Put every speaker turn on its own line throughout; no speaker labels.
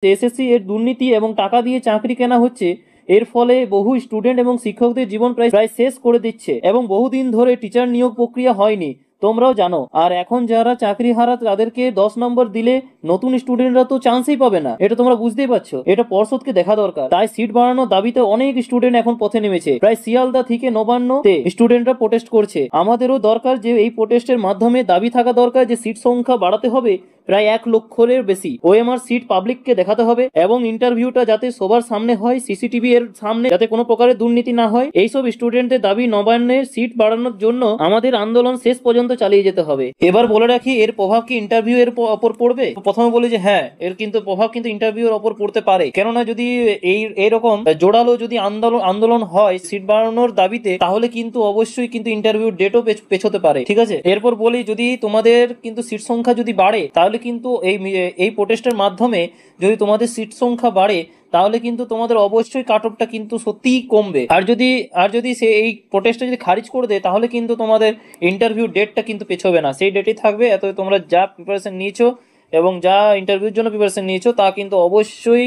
SSC এর দুর্নীতি এবং টাকা দিয়ে চাকরি কেনা হচ্ছে, এর ফলে বহু স্টুডেন্ট এবং শিক্ষকদের জীবন প্রায় শেষ করে দিচ্ছে এবং বহুদিন ধরে টিচার নিয়োগ প্রক্রিয়া হয়নি, তোমরাও জানো। আর এখন যারা চাকরি হারা তাদেরকে 10 নম্বর দিলে নতুন স্টুডেন্টরা তো চান্সই পাবে না, এটা তোমরা বুঝতেই পারছো। এটা পর্ষদকে দেখা দরকার। তাই সিট বাড়ানোর দাবিতে অনেক স্টুডেন্ট এখন পথে নেমেছে। প্রায় শিয়ালদা থেকে নবান্নতে স্টুডেন্টরা প্রোটেস্ট করছে। আমাদেরও দরকার যে এই প্রোটেস্টের মাধ্যমে দাবি থাকা দরকার যে সিট সংখ্যা বাড়াতে হবে প্রায় 1 লক্ষের বেশি। ওএমআর সিট পাবলিককে দেখাতে হবে এবং ইন্টারভিউটা যাতে সবার সামনে হয়, সিসিটিভি এর সামনে, যাতে কোনো প্রকারের দুর্নীতি না হয়। এইসব স্টুডেন্টদের দাবি নবান্নের সিট বাড়ানোর জন্য আমাদের আন্দোলন শেষ পর্যন্ত চালিয়ে যেতে হবে। এবার বলে রাখি, এর প্রভাব কি ইন্টারভিউ এর ওপর পড়বে? প্রথমে বলি যে হ্যাঁ, এর কিন্তু প্রভাব কিন্তু ইন্টারভিউ এর ওপর পড়তে পারে। কেননা যদি এইরকম জোরালো যদি আন্দোলন হয় সিট বাড়ানোর দাবিতে, তাহলে কিন্তু অবশ্যই কিন্তু ইন্টারভিউ ডেটও পেছোতে পারে। ঠিক আছে, এরপর বলি, যদি তোমাদের কিন্তু সিট সংখ্যা যদি বাড়ে, তাহলে কিন্তু এই প্রোটেস্টের মাধ্যমে যদি তোমাদের সিট সংখ্যা বাড়ে, তাহলে কিন্তু তোমাদের অবশ্যই কাট অফটা কিন্তু সত্যিই কমবে। আর যদি সে এই প্রোটেস্টটা যদি খারিজ করে দেয়, তাহলে কিন্তু তোমাদের ইন্টারভিউ ডেটটা কিন্তু পেছোবে না, সেই ডেটই থাকবে। এত তোমরা যা প্রিপারেশন নিয়েছো এবং যা ইন্টারভিউর জন্য প্রিপারেশন নিয়েছো, তা কিন্তু অবশ্যই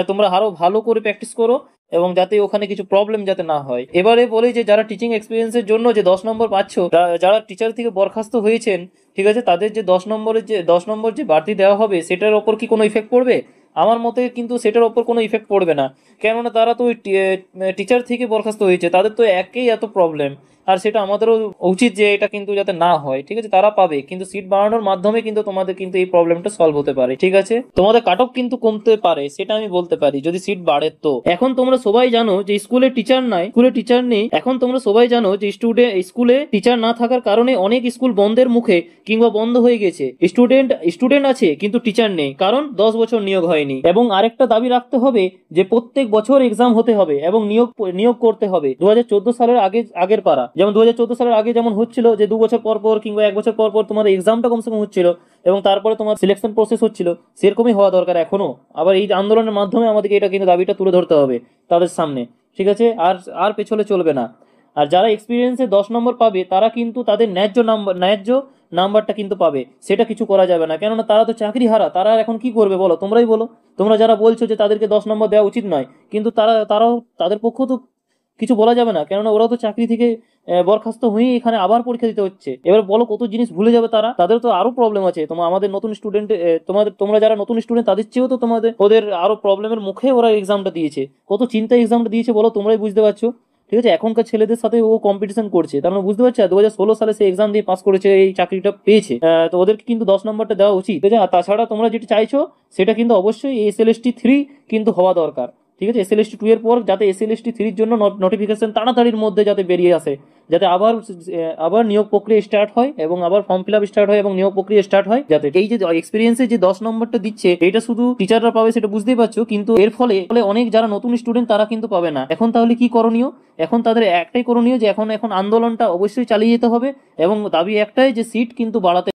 তোমরা আরো ভালো করে প্র্যাকটিস করো এবং যাতে ওখানে কিছু প্রবলেম যাতে না হয়। এবারে বলি যে যারা টিচিং এক্সপিরিয়েন্সের জন্য যে 10 নম্বর পাচ্ছ, যারা টিচার থেকে বরখাস্ত হয়েছেন, ঠিক আছে, তাদের যে 10 নম্বর যে বাড়তি দেওয়া হবে, সেটার ওপর কি কোনো ইফেক্ট পড়বে? আমার মতে কিন্তু সেটার ওপর কোনো ইফেক্ট পড়বে না। কেননা তারা তো টিচার থেকে বরখাস্ত হয়েছে, তাদের তো একেই এত প্রবলেম, আর সেটা আমাদেরও উচিত যে এটা কিন্তু যাতে না হয়। ঠিক আছে, তারা পাবে, কিন্তু সিট বাড়ানোর মাধ্যমে কিন্তু তোমাদের কিন্তু এই প্রবলেমটা সলভ হতে পারে। ঠিক আছে, তোমাদের কাট অফ কিন্তু কমতে পারে, সেটা আমি বলতে পারি, যদি সিট বাড়ে। তো এখন তোমরা সবাই জানো যে স্কুলে টিচার নেই। এখন তোমরা সবাই জানো যে স্কুলে টিচার না থাকার কারণে অনেক স্কুল বন্ধের মুখে কিংবা বন্ধ হয়ে গেছে। স্টুডেন্ট আছে কিন্তু টিচার নেই, কারণ 10 বছর নিয়োগ হয়নি। এবং আরেকটা দাবি রাখতে হবে যে প্রত্যেক বছর এক্সাম হতে হবে এবং নিয়োগ করতে হবে 2014 সালের আগের পারা। যেমন 2014 সালের আগে যেমন হচ্ছিল যে 2 বছর পর পর কিংবা 1 বছর পর পর তোমার এক্সামটা কমসে কম হচ্ছিল এবং তারপরে তোমার সিলেকশন প্রসেস হচ্ছিল, সেরকমই হওয়া দরকার এখনো। আবার এই আন্দোলনের মাধ্যমে আমাদেরকে এটা কিন্তু দাবিটা তুলে ধরতে হবে তাদের সামনে। ঠিক আছে, আর পেছনে চলবে না। আর যারা এক্সপিরিয়েন্সে 10 নম্বর পাবে, তারা কিন্তু তাদের ন্যায্য নাম্বারটা কিন্তু পাবে, সেটা কিছু করা যাবে না। কেননা তারা তো চাকরি হারা, তারা এখন কি করবে বলো? তোমরাই বলো। তোমরা যারা বলছো যে তাদেরকে 10 নম্বর দেওয়া উচিত নয়, কিন্তু তারাও তাদের পক্ষ তো কিছু বলা যাবে না, কেননা ওরাও তো চাকরি থেকে বরখাস্ত হয়ে এখানে আবার পরীক্ষা দিতে হচ্ছে। এবার বলো, কত জিনিস ভুলে যাবে তারা? তাদের তো আরো প্রবলেম আছে। আমাদের নতুন স্টুডেন্ট, তোমরা যারা নতুন স্টুডেন্ট, তাদের চেয়েও তো ওদের আরো প্রবলেমের মুখে ওরা এক্সামটা দিয়েছে। কত চিন্তায় এক্সামটা দিয়েছে বলো, তোমরাই বুঝতে পারছো। ঠিক আছে, এখনকার ছেলেদের সাথে ও কম্পিটিশন করছে, তার মানে বুঝতে পারছো 2016 সালে সে এক্সাম দিয়ে পাস করেছে, এই চাকরিটা পেয়েছে। তো ওদেরকে কিন্তু 10 নম্বরটা দেওয়া উচিত। ঠিক আছে, আর তাছাড়া তোমরা যেটা চাইছো সেটা কিন্তু অবশ্যই SLST 3 কিন্তু হওয়া দরকার। ঠিক আছে, SLST 2 এর পর যাতে SLST 3 এর জন্য নোটিফিকেশন তাড়াতাড়ির মধ্যে যাতে বেরিয়ে আসে, যাতে আবার নিয়োগ প্রক্রিয়া স্টার্ট হয় এবং আবার ফর্ম ফিল আপ স্টার্ট হয় এবং নিয়োগ প্রক্রিয়া স্টার্ট হয়। যাতে এই যে এক্সপিরিয়েন্সে যে 10 নম্বরটা দিচ্ছে, এটা শুধু টিচাররা পাবে সেটা বুঝতেই পারছো, কিন্তু এর ফলে অনেক যারা নতুন স্টুডেন্ট তারা কিন্তু পাবে না। এখন তাহলে কি করণীয়? এখন তাদের একটাই করণীয় যে এখন আন্দোলনটা অবশ্যই চালিয়ে যেতে হবে এবং দাবি একটাই যে সিট কিন্তু বাড়াতে